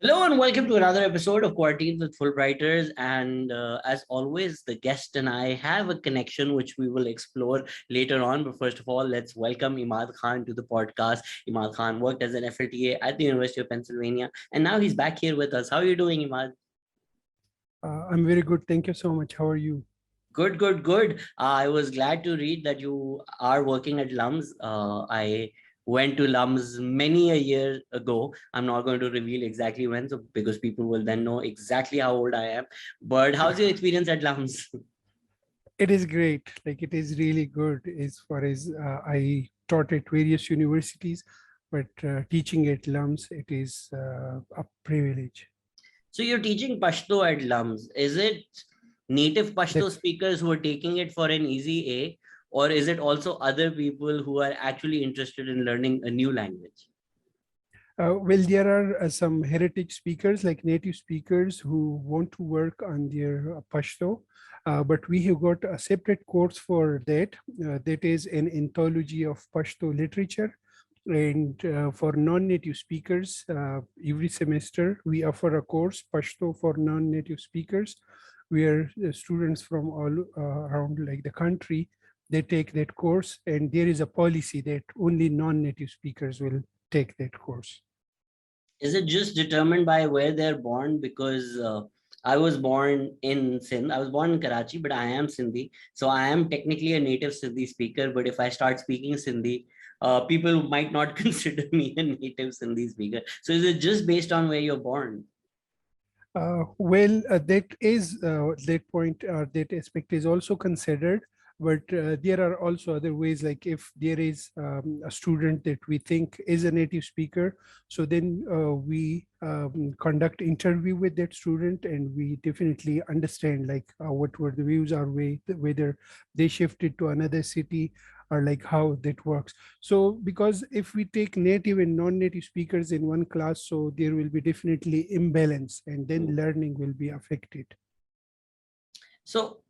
Hello and welcome to another episode of Quarantine with Fulbrighters. And as always, the guest and I have a connection which we will explore later on. But first of all, let's welcome Imad Khan to the podcast. Imad Khan worked as an FLTA at the University of Pennsylvania, and now he's back here with us. How are you doing, Imad? I'm very good. Thank you so much. How are you? Good, good, good. I was glad to read that you are working at LUMS. I went to LUMS many a year ago. I'm not going to reveal exactly when, so because people will then know exactly how old I am. But how's your experience at LUMS? It is great. Like it is really good as far as I taught at various universities, but teaching at LUMS, it is a privilege. So you're teaching Pashto at LUMS. Is it native Pashto That speakers who are taking it for an easy A, or is it also other people who are actually interested in learning a new language? well, there are some heritage speakers, like native speakers, who want to work on their Pashto. But we have got a separate course for that. That is an anthology of Pashto literature. And for non-native speakers, every semester we offer a course, Pashto for non-native speakers, where students from all around like the country, they take that course, and there is a policy that only non-native speakers will take that course. Is it just determined by where they're born? Because I was born in Sindh. I was born in Karachi, but I am Sindhi. So I am technically a native Sindhi speaker. But if I start speaking Sindhi, people might not consider me a native Sindhi speaker. So is it just based on where you're born? That is that point, that aspect is also considered, but there are also other ways. Like if there is a student that we think is a native speaker, so then we conduct interview with that student, and we definitely understand like what were the views are, whether they shifted to another city, or like how that works. So because if we take native and non-native speakers in one class, so there will be definitely imbalance, and then learning will be affected. So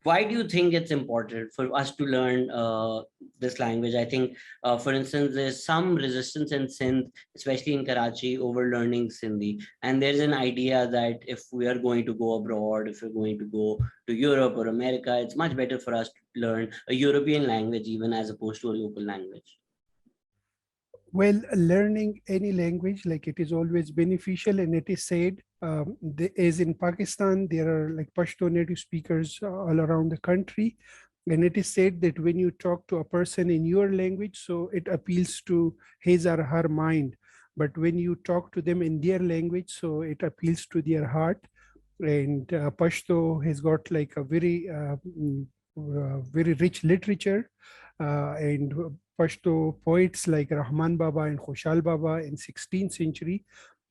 why do you think it's important for us to learn this language? I think, for instance, there's some resistance in Sindh, especially in Karachi, over learning Sindhi. And there's an idea that if we are going to go abroad, if we're going to go to Europe or America, it's much better for us to learn a European language, even as opposed to a local language. Well, learning any language, like it is always beneficial, and it is said, as in Pakistan, there are like Pashto native speakers all around the country. And it is said that when you talk to a person in your language, so it appeals to his or her mind. But when you talk to them in their language, so it appeals to their heart. And Pashto has got like a very rich literature, and Pashto poets like Rahman Baba and Khushal Baba in 16th century,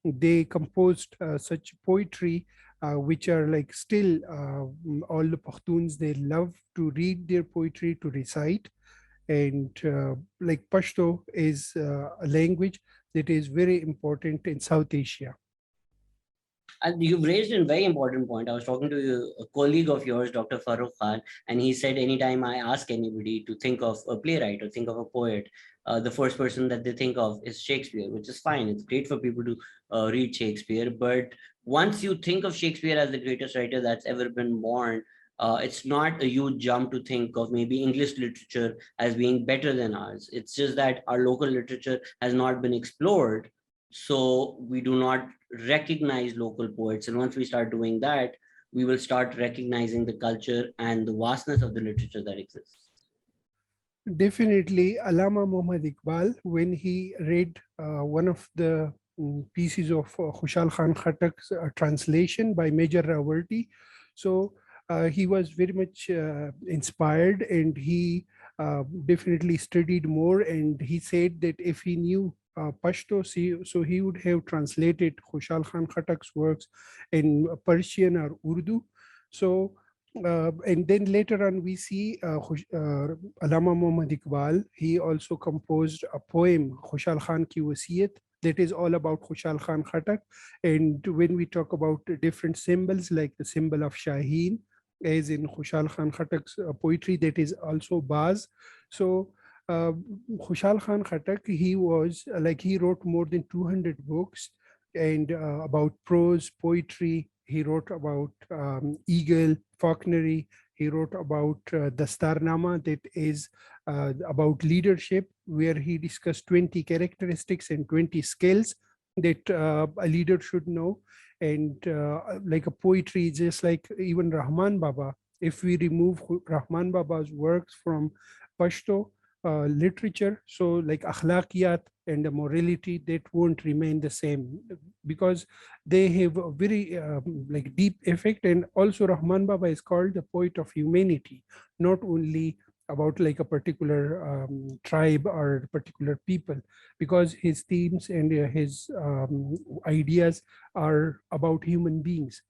they composed such poetry which are like still all the Pakhtuns, they love to read their poetry, to recite. And like Pashto is a language that is very important in South Asia. And you've raised a very important point. I was talking to a colleague of yours, Dr. Farooq Khan, and he said anytime I ask anybody to think of a playwright or think of a poet, the first person that they think of is Shakespeare, which is fine. It's great for people to read Shakespeare. But once you think of Shakespeare as the greatest writer that's ever been born, it's not a huge jump to think of maybe English literature as being better than ours. It's just that our local literature has not been explored, so we do not recognize local poets. And once we start doing that, we will start recognizing the culture and the vastness of the literature that exists. Definitely, Allama Muhammad Iqbal, when he read one of the pieces of Khushal Khan Khattak's translation by Major Rawarti, so he was very much inspired, and he definitely studied more. And he said that if he knew Pashto, so he would have translated Khushal Khan Khattak's works in Persian or Urdu. So and then later on, we see Allama Muhammad Iqbal. He also composed a poem, Khushal Khan Ki Wasiyat, that is all about Khushal Khan Khattak. And when we talk about different symbols, like the symbol of Shaheen, as in Khushal Khan Khattak's poetry, that is also Baz. So uh, Khushal Khan Khattak, he was like, he wrote more than 200 books. and about prose, poetry. He wrote about eagle, falconry. He wrote about the Starnama, that is about leadership, where he discussed 20 characteristics and 20 skills that a leader should know. And like a poetry, just like even Rahman Baba, if we remove Rahman Baba's works from Pashto literature, so like akhlaqiyat and the morality, that won't remain the same, because they have a very like deep effect. And also Rahman Baba is called the poet of humanity, not only about like a particular tribe or particular people, because his themes and his ideas are about human beings.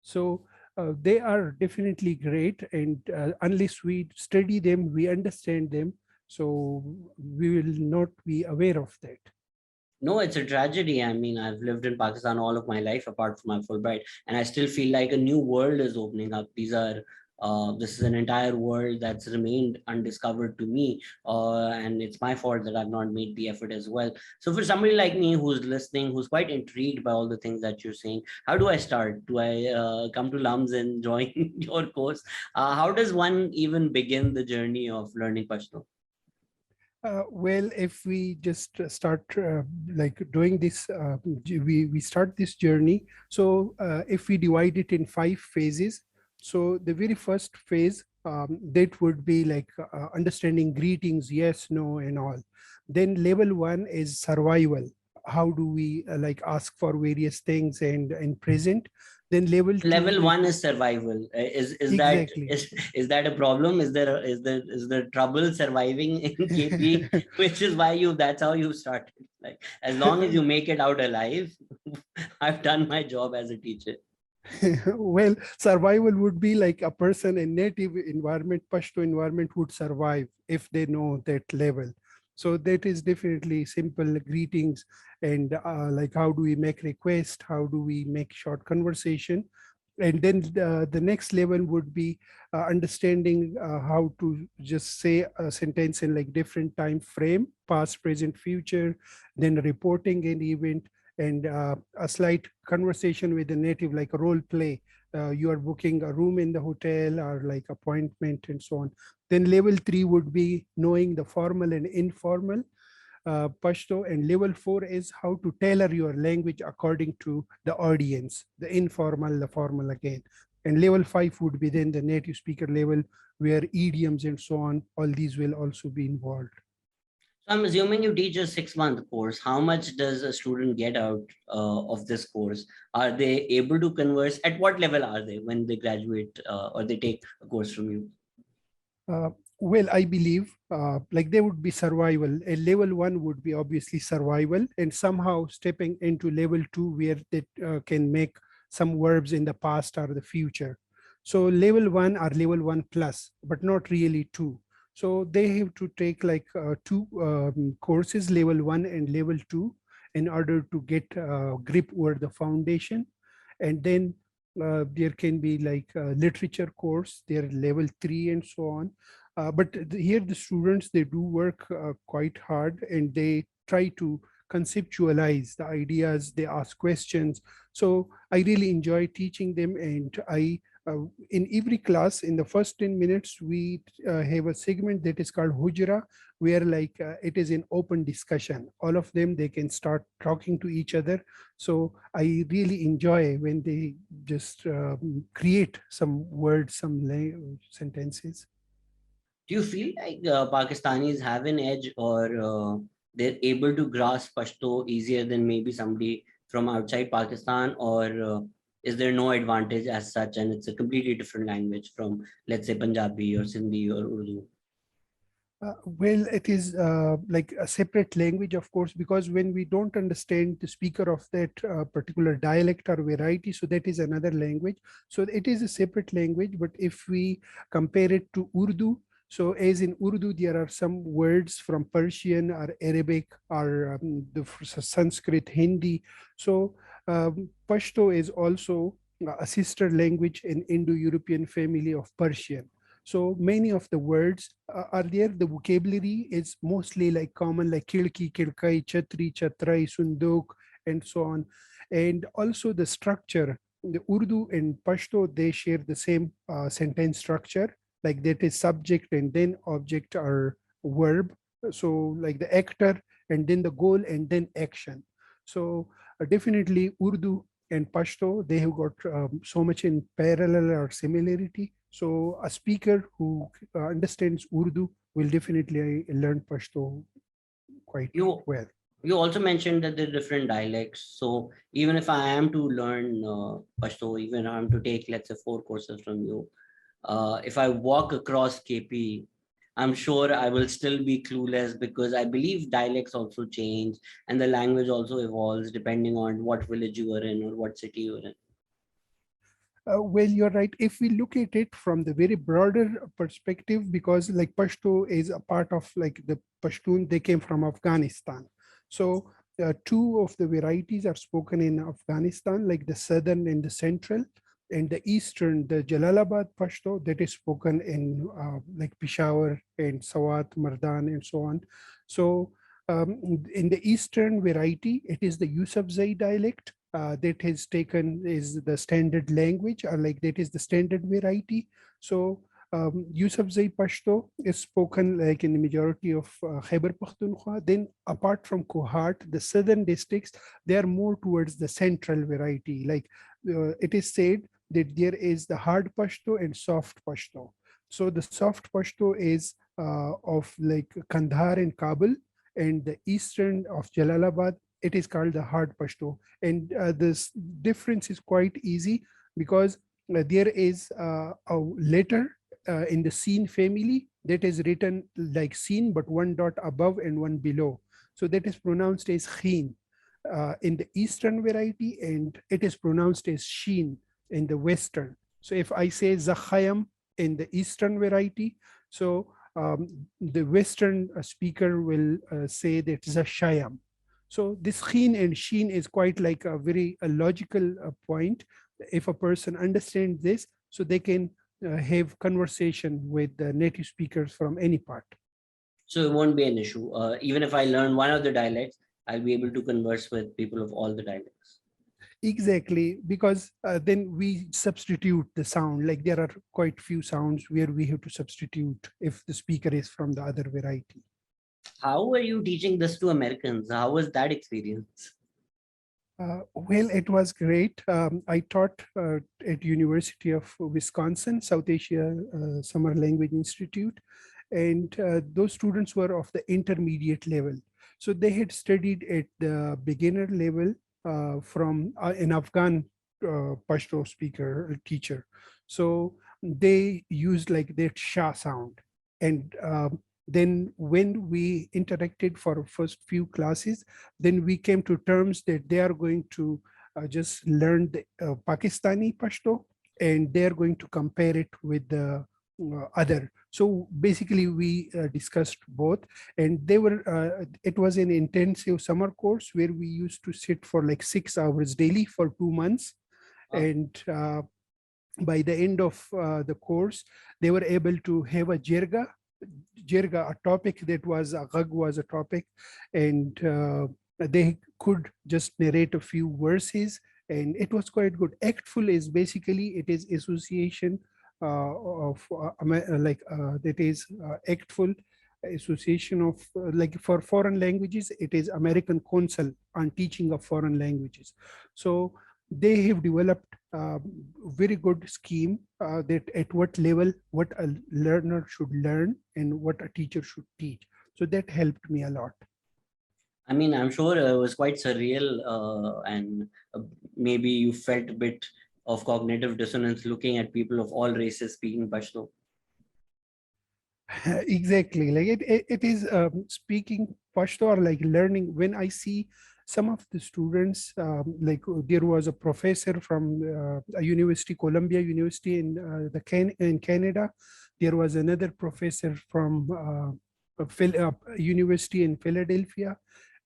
So they are definitely great, and unless we study them, we understand them, so we will not be aware of that. No, it's a tragedy. I mean, I've lived in Pakistan all of my life, apart from my Fulbright, and I still feel like a new world is opening up. This is an entire world that's remained undiscovered to me, and it's my fault that I've not made the effort as well. So, for somebody like me who's listening, who's quite intrigued by all the things that you're saying, how do I start? Do I come to LUMS and join your course? How does one even begin the journey of learning Pashto? Well, if we just start like doing this, we start this journey. So if we divide it in 5 phases, so the very first phase, that would be like understanding greetings, yes, no, and all. Then level 1 is survival. How do we like ask for various things and present? Then level 2 Level is one is survival. Is that exactly. is that a problem? Is there trouble surviving in KP? Which is why that's how you started. Like, as long as you make it out alive, I've done my job as a teacher. Well, survival would be like a person in native environment, Pashto environment would survive if they know that level. So that is definitely simple greetings, and like how do we make request, how do we make short conversation. And then the next level would be understanding how to just say a sentence in like different time frame, past, present, future, then reporting an event, and a slight conversation with the native, like a role play. You are booking a room in the hotel or like appointment and so on. Then level 3 would be knowing the formal and informal Pashto, and level 4 is how to tailor your language according to the audience, the informal, the formal again. And level 5 would be then the native speaker level, where idioms and so on, all these will also be involved. So I'm assuming you teach a 6-month course. How much does a student get out of this course? Are they able to converse? At what level are they when they graduate or they take a course from you? Uh, well, I believe like there would be survival. A level 1 would be obviously survival, and somehow stepping into level 2 where they can make some verbs in the past or the future. So level 1 or level 1 plus, but not really 2. So they have to take like 2 courses, level 1 and level 2, in order to get grip over the foundation. And then there can be like a literature course, they're level 3 and so on. But here the students, they do work quite hard, and they try to conceptualize the ideas, they ask questions. So I really enjoy teaching them, and I in every class, in the first 10 minutes, we have a segment that is called Hujra, where like it is an open discussion. All of them, they can start talking to each other. So I really enjoy when they just create some words, some sentences. Do you feel like Pakistanis have an edge, or they're able to grasp Pashto easier than maybe somebody from outside Pakistan, or is there no advantage as such and it's a completely different language from, let's say, Punjabi or Sindhi or Urdu? Well, it is like a separate language, of course, because when we don't understand the speaker of that particular dialect or variety, so that is another language. So it is a separate language. But if we compare it to Urdu, so as in Urdu, there are some words from Persian or Arabic or the Sanskrit, Hindi. So Pashto is also a sister language in Indo-European family of Persian. So many of the words are there. The vocabulary is mostly like common, like kilki, kilkai, chatri, chatrai, sunduk, and so on. And also the structure, the Urdu and Pashto, they share the same sentence structure, like that is subject and then object or verb. So like the actor and then the goal and then action. So definitely Urdu and Pashto, they have got so much in parallel or similarity. So a speaker who understands Urdu will definitely learn Pashto quite You well. you also mentioned that there are different dialects. So even if I am to learn Pashto, even I am to take, let's say, 4 courses from you, if I walk across KP, I'm sure I will still be clueless because I believe dialects also change and the language also evolves depending on what village you are in or what city you're in. Well, you're right. If we look at it from the very broader perspective, because like Pashto is a part of like the Pashtun, they came from Afghanistan. So two of the varieties are spoken in Afghanistan, like the southern and the central, and the eastern, the Jalalabad Pashto, that is spoken in like Peshawar and Sawat, Mardan, and so on. So in the eastern variety, it is the Yusufzai dialect that is taken is the standard language, or like that is the standard variety. So Yusufzai Pashto is spoken like in the majority of Khyber Pakhtunkhwa. Then apart from Kohat, the southern districts, they are more towards the central variety. Like it is said that there is the hard Pashto and soft Pashto. So the soft Pashto is of like Kandahar and Kabul, and the eastern of Jalalabad, it is called the hard Pashto. And this difference is quite easy because there is a letter in the Seen family that is written like Seen, but one dot above and one below. So that is pronounced as Kheen in the eastern variety, and it is pronounced as Sheen in the western. So if I say Zakhayam in the eastern variety, so the western speaker will say that Zashayam. So this Kheen and Sheen is quite like a very logical point. If a person understands this, so they can have conversation with the native speakers from any part. So it won't be an issue. Even if I learn one of the dialects, I'll be able to converse with people of all the dialects. Exactly, because then we substitute the sound. Like there are quite few sounds where we have to substitute if the speaker is from the other variety. How are you teaching this to Americans? How was that experience? Well, it was great. I taught at University of Wisconsin, South Asia Summer Language Institute, and those students were of the intermediate level. So they had studied at the beginner level from an Afghan Pashto speaker teacher. So they used like that Shah sound. And then when we interacted for first few classes, then we came to terms that they are going to just learn the Pakistani Pashto, and they are going to compare it with the other. So basically we discussed both, and they were it was an intensive summer course where we used to sit for like 6 hours daily for 2 months. And by the end of the course, they were able to have a jirga, a topic that was a ghag was a topic, and they could just narrate a few verses, and it was quite good. Actful is basically it is association of that is Actful association of like for foreign languages, it is American Council on Teaching of Foreign Languages. So they have developed a very good scheme that at what level what a learner should learn and what a teacher should teach. So that helped me a lot. I mean, I'm sure it was quite surreal, and maybe you felt a bit of cognitive dissonance looking at people of all races speaking Pashto. Exactly, like it is speaking Pashto or like learning. When I see some of the students, like there was a professor from a university, Columbia University in Canada. There was another professor from university in Philadelphia,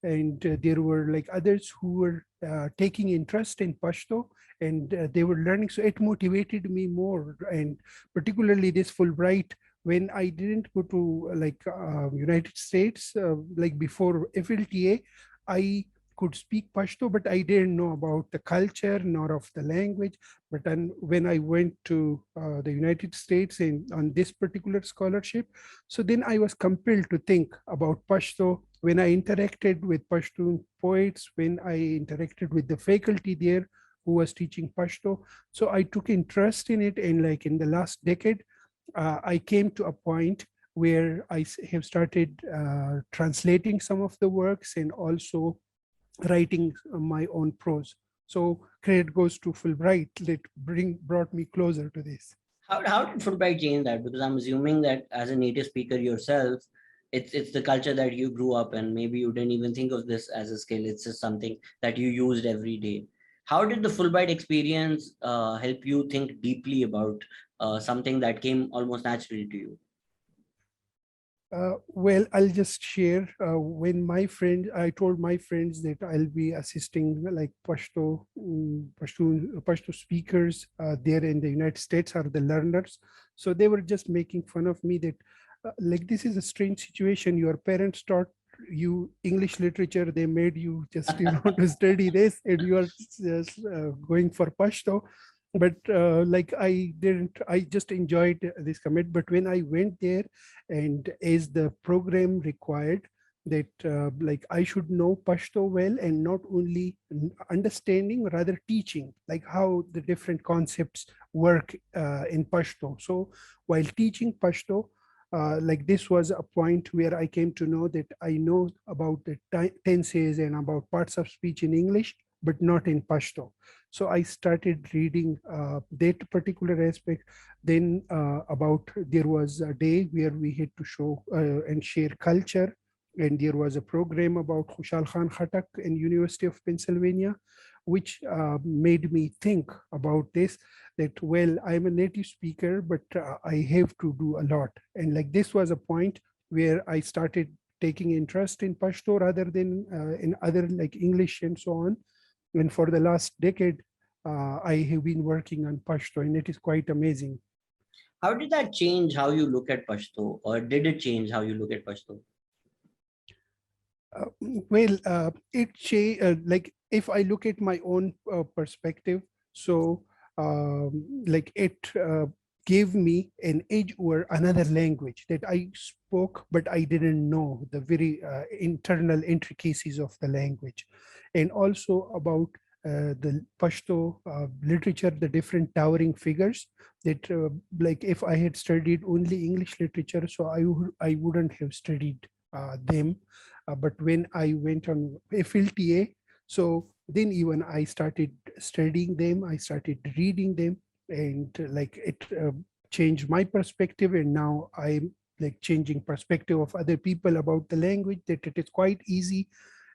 and there were like others who were taking interest in Pashto, and they were learning. So it motivated me more, and particularly this Fulbright, when I didn't go to like United States, like before FLTA, I could speak Pashto, but I didn't know about the culture nor of the language. But then when I went to the United States on this particular scholarship, so then I was compelled to think about Pashto. When I interacted with Pashtun poets, when I interacted with the faculty there who was teaching Pashto, so I took interest in it. And like in the last decade, I came to a point where I have started translating some of the works and also writing my own prose. So credit goes to Fulbright that brought me closer to this. How did Fulbright change that? Because I'm assuming that as a native speaker yourself, it's the culture that you grew up in. Maybe you didn't even think of this as a skill. It's just something that you used every day. How did the Fulbright experience help you think deeply about something that came almost naturally to you? Well, I'll just share when I told my friends that I'll be assisting like Pashto speakers there in the United States are the learners. So they were just making fun of me that like this is a strange situation. Your parents taught you English literature. They made you just, to study this and you are just going for Pashto. But like I just enjoyed this comment. But when I went there, and as the program required that like I should know Pashto well, and not only understanding, rather teaching, like how the different concepts work in Pashto. So while teaching Pashto, like this was a point where I came to know that I know about the tenses and about parts of speech in English, but not in Pashto. So I started reading that particular aspect. Then about there was a day where we had to show and share culture, and there was a program about Khushal Khan Khattak in University of Pennsylvania, which made me think about this, that well, I'm a native speaker, but I have to do a lot. And like this was a point where I started taking interest in Pashto rather than in other like English and so on. And for the last decade, I have been working on Pashto, and it is quite amazing. How did that change how you look at Pashto, or did it change how you look at Pashto? Well, like if I look at my own perspective, so like it gave me an edge over another language that I spoke, but I didn't know the very internal intricacies of the language, and also about the Pashto literature, the different towering figures that like if I had studied only English literature, so I wouldn't have studied them. But when I went on FLTA, so then even I started studying them, I started reading them, and like it changed my perspective. And now I'm like changing perspective of other people about the language, that it is quite easy,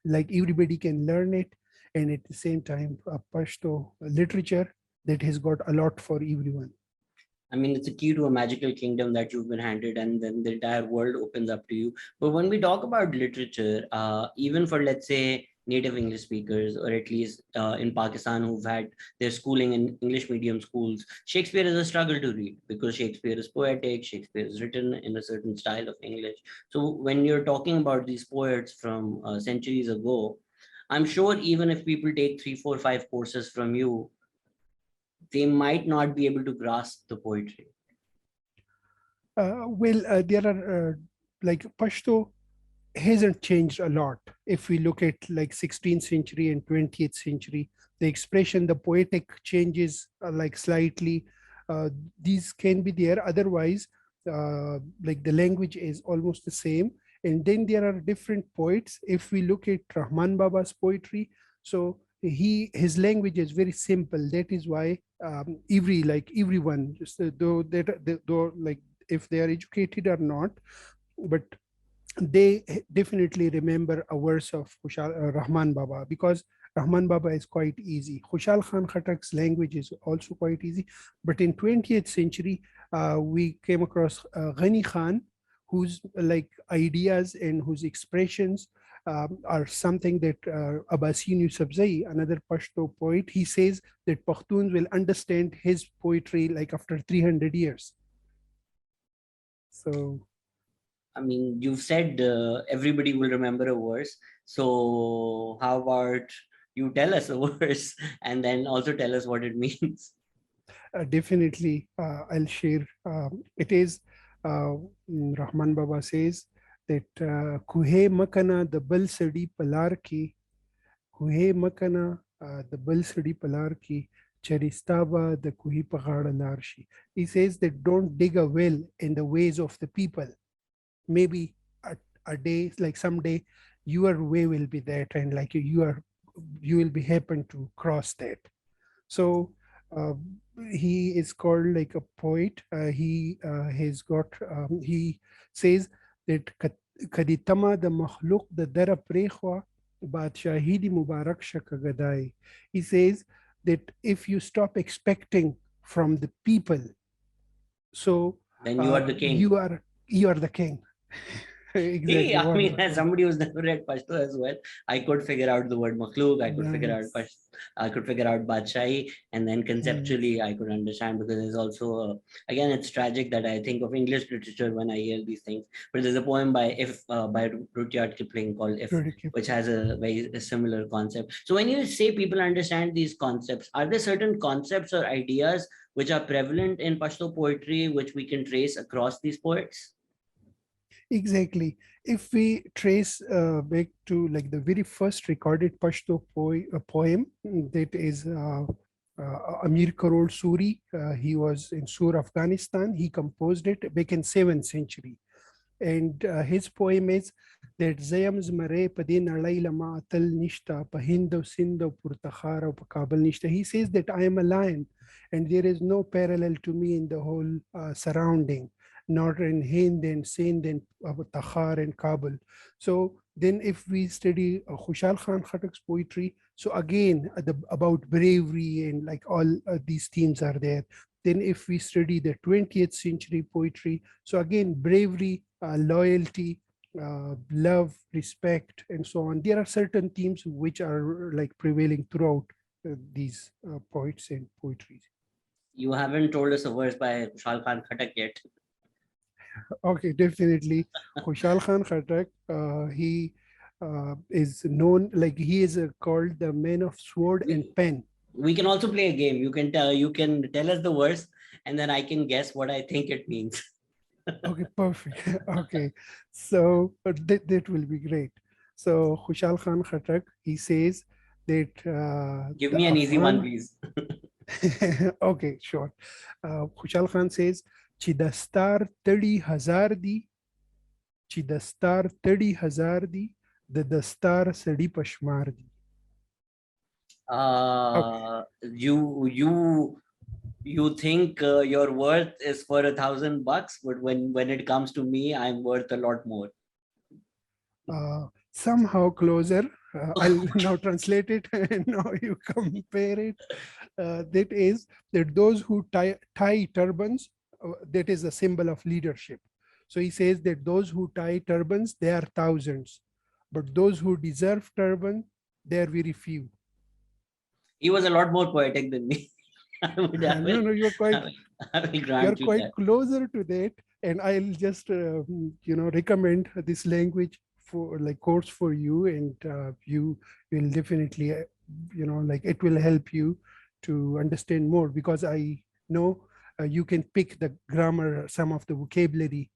like everybody can learn it. And at the same time, Pashto literature that has got a lot for everyone. I mean, it's a key to a magical kingdom that you've been handed, and then the entire world opens up to you. But when we talk about literature, even for, let's say, native English speakers, or at least in Pakistan, who've had their schooling in English medium schools, Shakespeare is a struggle to read because Shakespeare is poetic, Shakespeare is written in a certain style of English. So when you're talking about these poets from centuries ago, I'm sure even if people take 3, 4, 5 courses from you, they might not be able to grasp the poetry. There are like Pashto hasn't changed a lot. If we look at like 16th century and 20th century, the expression, the poetic changes like slightly. These can be there. Otherwise, like the language is almost the same. And then there are different poets. If we look at Rahman Baba's poetry, so his language is very simple. That is why everyone, just though like if they are educated or not, but they definitely remember a verse of Rahman Baba, because Rahman Baba is quite easy. Khushal Khan Khattak's language is also quite easy. But in 20th century, we came across Ghani Khan, whose like ideas and whose expressions are something that Abbasin Yousafzai, another Pashto poet, he says that Pakhtuns will understand his poetry like after 300 years. So I mean, you've said everybody will remember a verse. So how about you tell us a verse and then also tell us what it means? Definitely, I'll share. It is Rahman Baba says that Kuhe Makana the Bal Sadi Palarki, Kuhe Makana the Bal Sadi Palarki, Charistaba the Kuhi Pagada Larshi. He says that don't dig a well in the ways of the people. Maybe a day, like someday, your way will be that, and like you will be happen to cross that. So uh, he is called like a poet. He has got he says that kaditama the makhluk the dara prehwa badshahidi mubarak shakagadai. He says that if you stop expecting from the people, so Then you are the king. you are the king. Hey, Exactly. I What mean, as somebody who's never read Pashto as well, I could figure out the word makhluk, nice. I could figure out Badshahi, and then Nice. conceptually I could understand because there's also, again, it's tragic that I think of English literature when I hear these things. But there's a poem by by Rudyard Kipling called If, Very which Kipling. has a very similar concept. So when you say people understand these concepts, are there certain concepts or ideas which are prevalent in Pashto poetry which we can trace across these poets? Exactly. If we trace back to like the very first recorded Pashto poem, that is Amir Karol Suri. He was in Sur, Afghanistan. He composed it back in 7th century. And his poem is that Zayams Mare Padin Alailama Atal Nishta Pahindo Sindo Purtakhara Pakabal Nishta. He says that I am a lion and there is no parallel to me in the whole surrounding, not in Hind and Sindh and Takhar and Kabul. So then if we study Khushal Khan Khatak's poetry, so again about bravery and like all these themes are there. Then if we study the 20th century poetry, so again, bravery, loyalty, love, respect, and so on. There are certain themes which are like prevailing throughout these poets and poetry. You haven't told us a verse by Shal Khan Khatak yet. Okay, definitely. Khushal Khan Khatak, he is known, like he is called the man of sword and We, pen. we can also play a game. You can tell us the verse and then I can guess what I think it means. Okay, perfect. Okay, so that will be great. So Khushal Khan Khatak, he says that Give the me an easy one, Afghan. please. Okay, sure. Khushal Khan says, Chidastar Tadi Hazardi, Chidastar Tadi Hazardi, the Dastar Sadi Pashmardi. Okay. You think your worth is for $1,000, but when it comes to me, I'm worth a lot more. Somehow closer. I'll now translate it and now you compare it. That is that those who tie turbans, that is a symbol of leadership. So he says that those who tie turbans, they are thousands, but those who deserve turban, they are very few. He was a lot more poetic than me. No, no, I will you're grant you quite that. closer to that, and I'll just recommend this language for like course for you, and you will definitely like it will help you to understand more because I know you can pick the grammar, some of the vocabulary.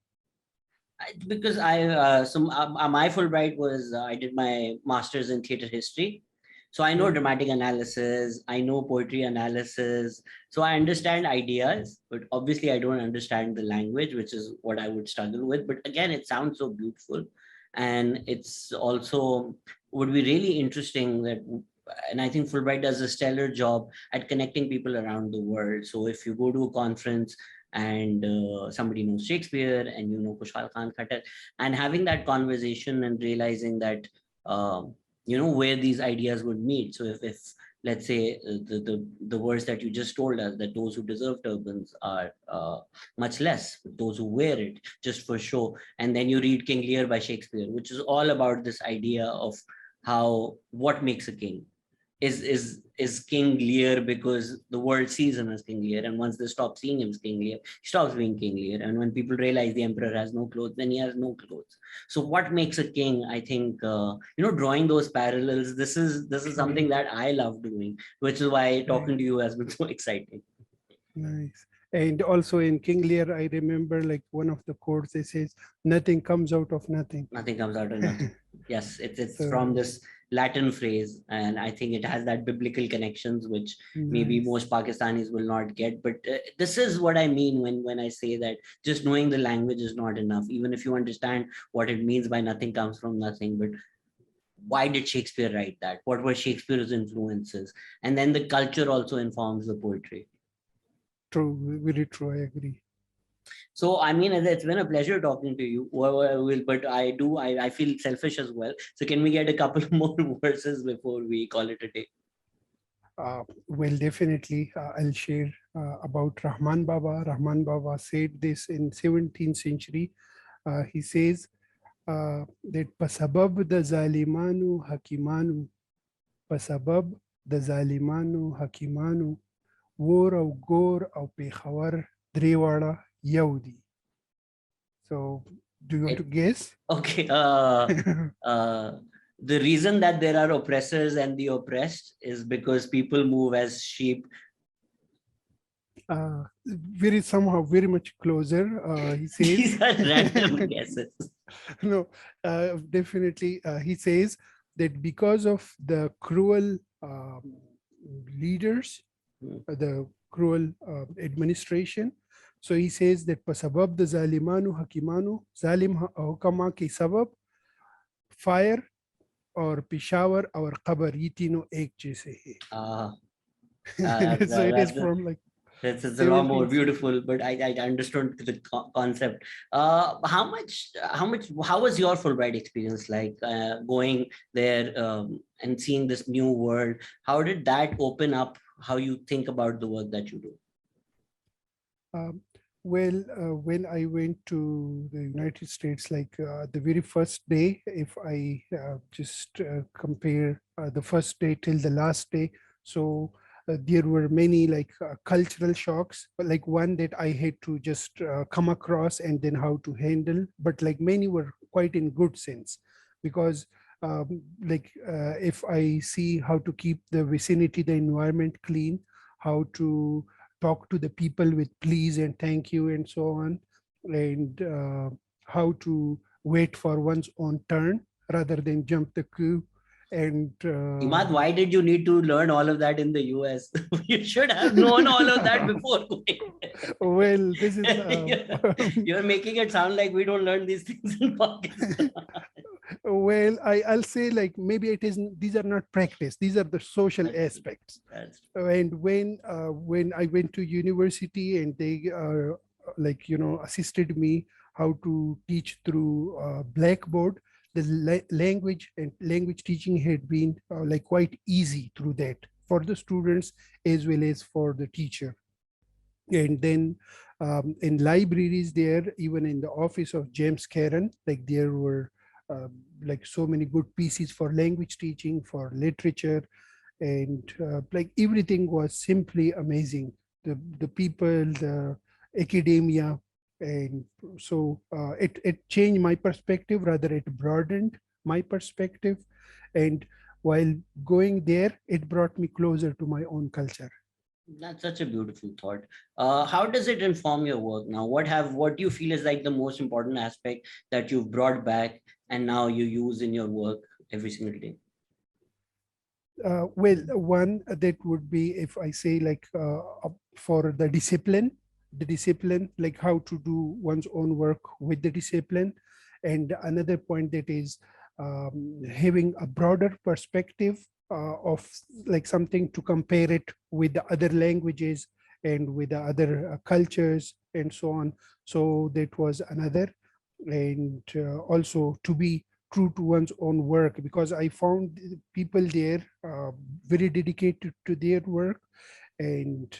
Because my Fulbright was I did my master's in theater history, so I know Yeah. dramatic analysis, I know poetry analysis, so I understand ideas, but obviously I don't understand the language, which is what I would struggle with. But again, it sounds so beautiful, and it's also would be really interesting that. And I think Fulbright does a stellar job at connecting people around the world. So if you go to a conference and somebody knows Shakespeare and you know Kushal Khan Khattar, and having that conversation and realizing that where these ideas would meet. So if let's say the words that you just told us that those who deserve turbans are much less, those who wear it just for show, and then you read King Lear by Shakespeare, which is all about this idea of how what makes a king. is King Lear because the world sees him as King Lear, and once they stop seeing him as King Lear, he stops being King Lear. And when people realize the emperor has no clothes, then he has no clothes. So what makes a king? I think drawing those parallels. This is something that I love doing, which is why talking to you has been so exciting. Nice. And also in King Lear, I remember like one of the quotes, it says, nothing comes out of nothing. Nothing comes out of nothing. Yes, it's So, from this Latin phrase, and I think it has that biblical connections, which maybe nice. most Pakistanis will not get. But this is what I mean when I say that just knowing the language is not enough, even if you understand what it means by nothing comes from nothing. But why did Shakespeare write that? What were Shakespeare's influences? And then the culture also informs the poetry. True, very true. I agree. So, I mean, it's been a pleasure talking to you. But I feel selfish as well. So can we get a couple more verses before we call it a day? Well, definitely, I'll share about Rahman Baba. Rahman Baba said this in 17th century. He says that pasabab da zalimanu hakimanu, pasabab da zalimanu hakimanu, war au gor au peshawar drewala yaudi. So, do you want to guess? Okay. The reason that there are oppressors and the oppressed is because people move as sheep. Very much closer. He says. These are random guesses. No, definitely. He says that because of the cruel leaders, the cruel administration. So he says that pasabab the zalimanu hakimanu, zalim hukama ki sabab, fire or Peshawar or qabr ye tino ek jaise hai. So it is from like. It's a lot more beautiful, but I understood the concept. How was your Fulbright experience like, going there and seeing this new world? How did that open up how you think about the work that you do? Well, when I went to the United States, like the very first day, if I just compare the first day till the last day, so there were many like cultural shocks, but like one that I had to just come across and then how to handle, but like many were quite in good sense, because if I see how to keep the vicinity, the environment clean, how to talk to the people with please and thank you and so on, and how to wait for one's own turn rather than jump the queue. And Imad, why did you need to learn all of that in the US? You should have known all of that before going. Well, this is you're making it sound like we don't learn these things in Pakistan. Well, I'll say like maybe it isn't. These are not practice. These are the social aspects. And when I went to university and they assisted me how to teach through Blackboard, the language and language teaching had been like quite easy through that for the students as well as for the teacher. And then in libraries there, even in the office of James Karen, like there were like so many good pieces for language teaching, for literature, and like everything was simply amazing. The people, the academia, and so it changed my perspective, rather it broadened my perspective. And while going there, it brought me closer to my own culture. That's such a beautiful thought. How does it inform your work now? What do you feel is like the most important aspect that you've brought back and now you use in your work every single day? Well, one that would be, if I say like for the discipline, like how to do one's own work with the discipline. And another point that is having a broader perspective of like something to compare it with the other languages and with the other cultures and so on. So that was another. And also to be true to one's own work, because I found people there very dedicated to their work. And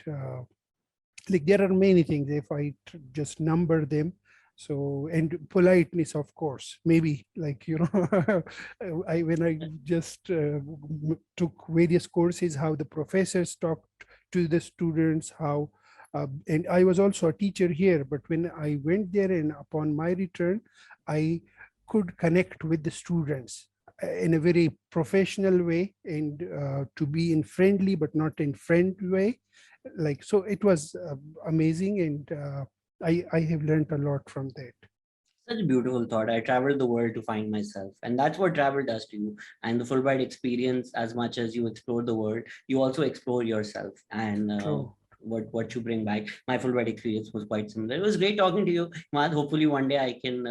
like there are many things, if I just number them. So, and politeness, of course, maybe like, when I just took various courses, how the professors talked to the students, how, and I was also a teacher here, but when I went there and upon my return, I could connect with the students in a very professional way, and to be in friendly but not in friend way. Like, so it was amazing, and I have learned a lot from that. Such a beautiful thought. I traveled the world to find myself, and that's what travel does to you. And the Fulbright experience, as much as you explore the world, you also explore yourself and True. what you bring back. My Fulbright experience was quite similar. It was great talking to you, Imad. Hopefully, one day I can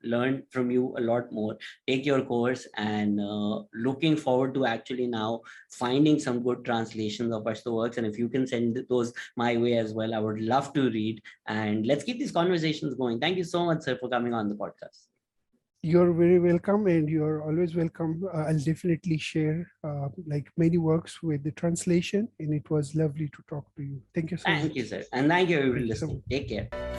learn from you a lot more. Take your course, and looking forward to actually now finding some good translations of Pashto works. And if you can send those my way as well, I would love to read. And let's keep these conversations going. Thank you so much, sir, for coming on the podcast. You're very welcome, and you're always welcome. I'll definitely share like many works with the translation, and it was lovely to talk to you. Thank you so Thank you, much. sir. And thank you, everybody Thank you so listening. much. Take care.